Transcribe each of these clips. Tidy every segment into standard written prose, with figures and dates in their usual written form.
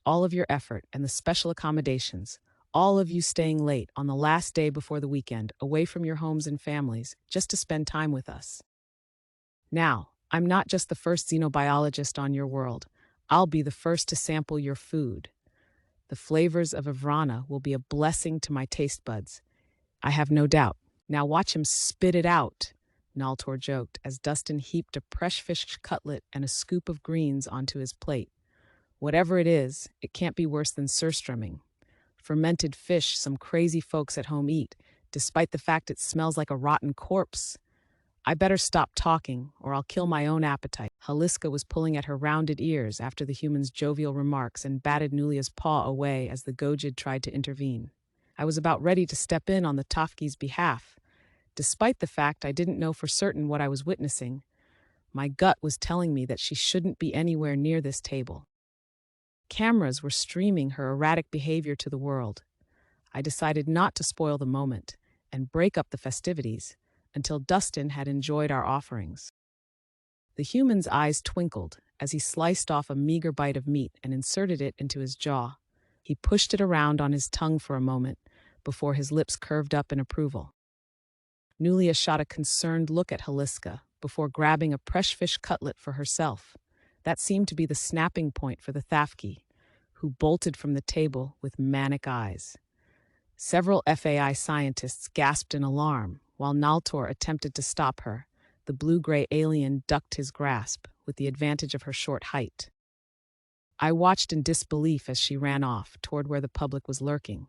all of your effort and the special accommodations, all of you staying late on the last day before the weekend, away from your homes and families, just to spend time with us. Now, I'm not just the first xenobiologist on your world. I'll be the first to sample your food. The flavors of Ivrana will be a blessing to my taste buds. I have no doubt. Now watch him spit it out, Naltor joked as Dustin heaped a fresh fish cutlet and a scoop of greens onto his plate. Whatever it is, it can't be worse than surströmming. Fermented fish some crazy folks at home eat, despite the fact it smells like a rotten corpse. I better stop talking, or I'll kill my own appetite. Haliska was pulling at her rounded ears after the human's jovial remarks and batted Nulia's paw away as the Gojid tried to intervene. I was about ready to step in on the Tafki's behalf. Despite the fact I didn't know for certain what I was witnessing, my gut was telling me that she shouldn't be anywhere near this table. Cameras were streaming her erratic behavior to the world. I decided not to spoil the moment and break up the festivities until Dustin had enjoyed our offerings. The human's eyes twinkled as he sliced off a meager bite of meat and inserted it into his jaw. He pushed it around on his tongue for a moment before his lips curved up in approval. Nulia shot a concerned look at Haliska before grabbing a fresh fish cutlet for herself. That seemed to be the snapping point for the Thafki, who bolted from the table with manic eyes. Several FAI scientists gasped in alarm while Naltor attempted to stop her. The blue-gray alien ducked his grasp with the advantage of her short height. I watched in disbelief as she ran off toward where the public was lurking.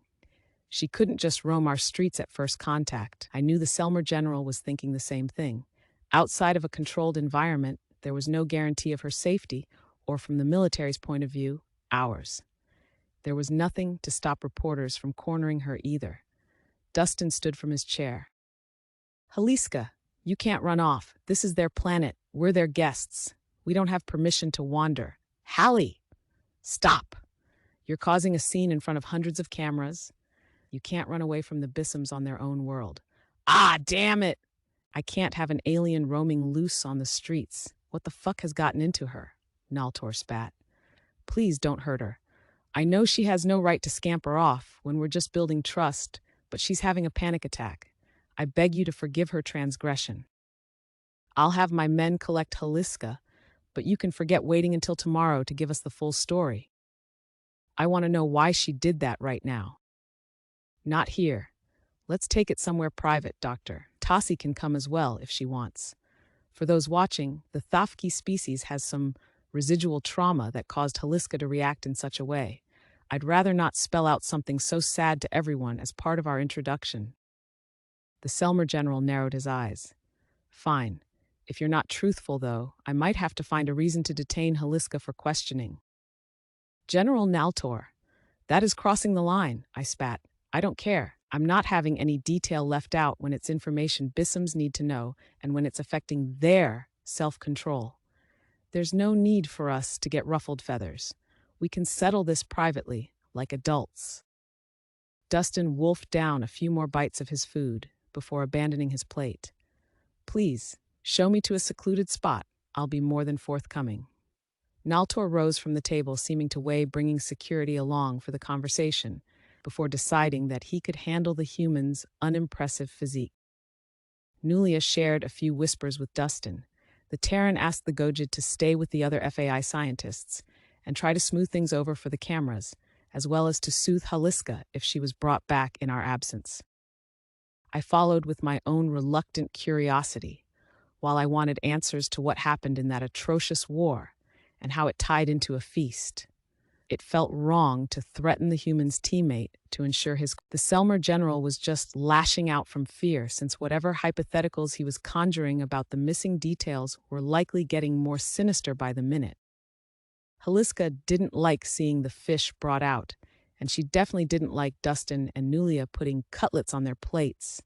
She couldn't just roam our streets at first contact. I knew the Selmer General was thinking the same thing. Outside of a controlled environment, there was no guarantee of her safety, or from the military's point of view, ours. There was nothing to stop reporters from cornering her either. Dustin stood from his chair. Haliska, you can't run off. This is their planet. We're their guests. We don't have permission to wander. Hallie! Stop! You're causing a scene in front of hundreds of cameras. You can't run away from the Bissums on their own world. Ah, damn it! I can't have an alien roaming loose on the streets. What the fuck has gotten into her? Naltor spat. Please don't hurt her. I know she has no right to scamper off when we're just building trust, but she's having a panic attack. I beg you to forgive her transgression. I'll have my men collect Haliska, but you can forget waiting until tomorrow to give us the full story. I want to know why she did that right now. Not here. Let's take it somewhere private, Doctor. Tassi can come as well if she wants. For those watching, the Thafki species has some residual trauma that caused Haliska to react in such a way. I'd rather not spell out something so sad to everyone as part of our introduction. The Selmer General narrowed his eyes. Fine. If you're not truthful, though, I might have to find a reason to detain Haliska for questioning. General Naltor, that is crossing the line, I spat. I don't care. I'm not having any detail left out when it's information Bissums need to know and when it's affecting their self-control. There's no need for us to get ruffled feathers. We can settle this privately, like adults. Dustin wolfed down a few more bites of his food before abandoning his plate. Please, show me to a secluded spot. I'll be more than forthcoming. Naltor rose from the table, seeming to weigh bringing security along for the conversation, before deciding that he could handle the human's unimpressive physique. Nulia shared a few whispers with Dustin. The Terran asked the Gojid to stay with the other FAI scientists and try to smooth things over for the cameras, as well as to soothe Haliska if she was brought back in our absence. I followed with my own reluctant curiosity, while I wanted answers to what happened in that atrocious war and how it tied into a feast. It felt wrong to threaten the human's teammate to ensure The Selmer General was just lashing out from fear, since whatever hypotheticals he was conjuring about the missing details were likely getting more sinister by the minute. Haliska didn't like seeing the fish brought out, and she definitely didn't like Dustin and Nulia putting cutlets on their plates.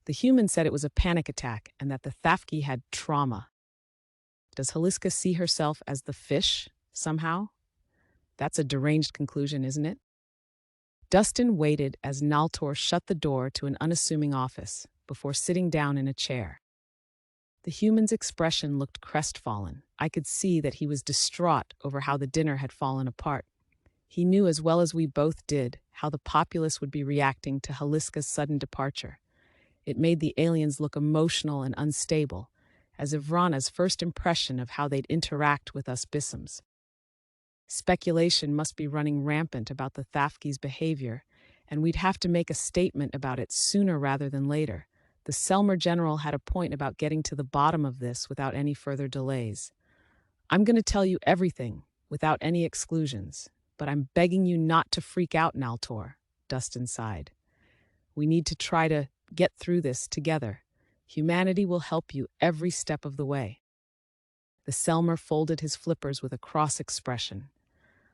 The human said it was a panic attack and that the Thafki had trauma. Does Haliska see herself as the fish, somehow? That's a deranged conclusion, isn't it? Dustin waited as Naltor shut the door to an unassuming office before sitting down in a chair. The human's expression looked crestfallen. I could see that he was distraught over how the dinner had fallen apart. He knew as well as we both did how the populace would be reacting to Haliska's sudden departure. It made the aliens look emotional and unstable, as if Vrana's first impression of how they'd interact with us Bissams. Speculation must be running rampant about the Thafki's behavior, and we'd have to make a statement about it sooner rather than later. The Selmer General had a point about getting to the bottom of this without any further delays. I'm going to tell you everything, without any exclusions, but I'm begging you not to freak out, Naltor, Dustin sighed. We need to try to get through this together. Humanity will help you every step of the way. The Selmer folded his flippers with a cross expression.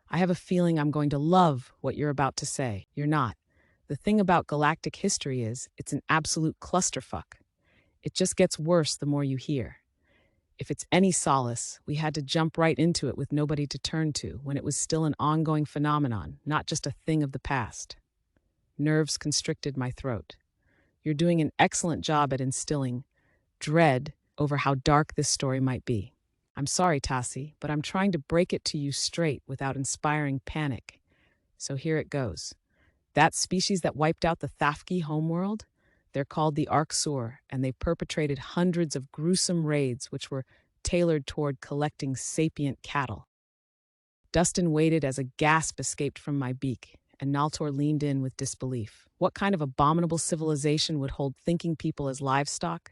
I have a feeling I'm going to love what you're about to say. You're not. The thing about galactic history is, it's an absolute clusterfuck. It just gets worse the more you hear. If it's any solace, we had to jump right into it with nobody to turn to when it was still an ongoing phenomenon, not just a thing of the past. Nerves constricted my throat. You're doing an excellent job at instilling dread over how dark this story might be. I'm sorry, Tassi, but I'm trying to break it to you straight without inspiring panic. So here it goes. That species that wiped out the Thafki homeworld? They're called the Arksur, and they perpetrated hundreds of gruesome raids which were tailored toward collecting sapient cattle. Dustin waited as a gasp escaped from my beak, and Naltor leaned in with disbelief. What kind of abominable civilization would hold thinking people as livestock?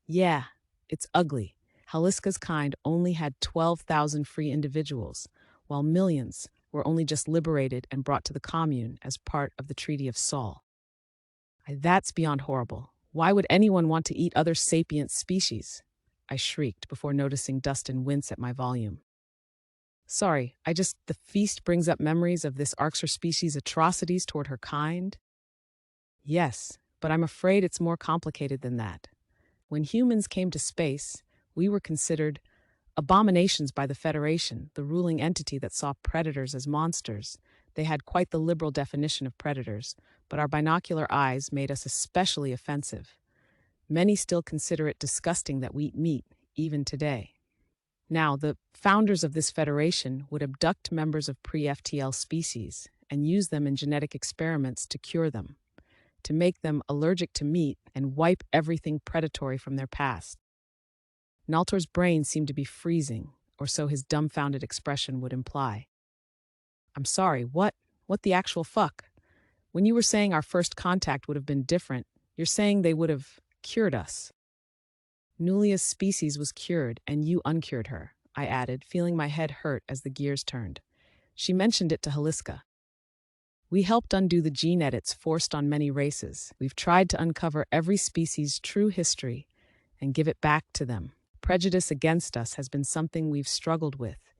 Yeah, it's ugly. Haliska's kind only had 12,000 free individuals, while millions were only just liberated and brought to the commune as part of the Treaty of Sol. That's beyond horrible. Why would anyone want to eat other sapient species? I shrieked before noticing Dustin wince at my volume. Sorry, the feast brings up memories of this Arksur species' atrocities toward her kind. Yes, but I'm afraid it's more complicated than that. When humans came to space, we were considered abominations by the Federation, the ruling entity that saw predators as monsters. They had quite the liberal definition of predators, but our binocular eyes made us especially offensive. Many still consider it disgusting that we eat meat, even today. Now, the founders of this federation would abduct members of pre-FTL species and use them in genetic experiments to cure them, to make them allergic to meat and wipe everything predatory from their past. Naltor's brain seemed to be freezing, or so his dumbfounded expression would imply. I'm sorry, what? What the actual fuck? When you were saying our first contact would have been different, you're saying they would have cured us. Nulia's species was cured, and you uncured her, I added, feeling my head hurt as the gears turned. She mentioned it to Haliska. We helped undo the gene edits forced on many races. We've tried to uncover every species' true history and give it back to them. Prejudice against us has been something we've struggled with,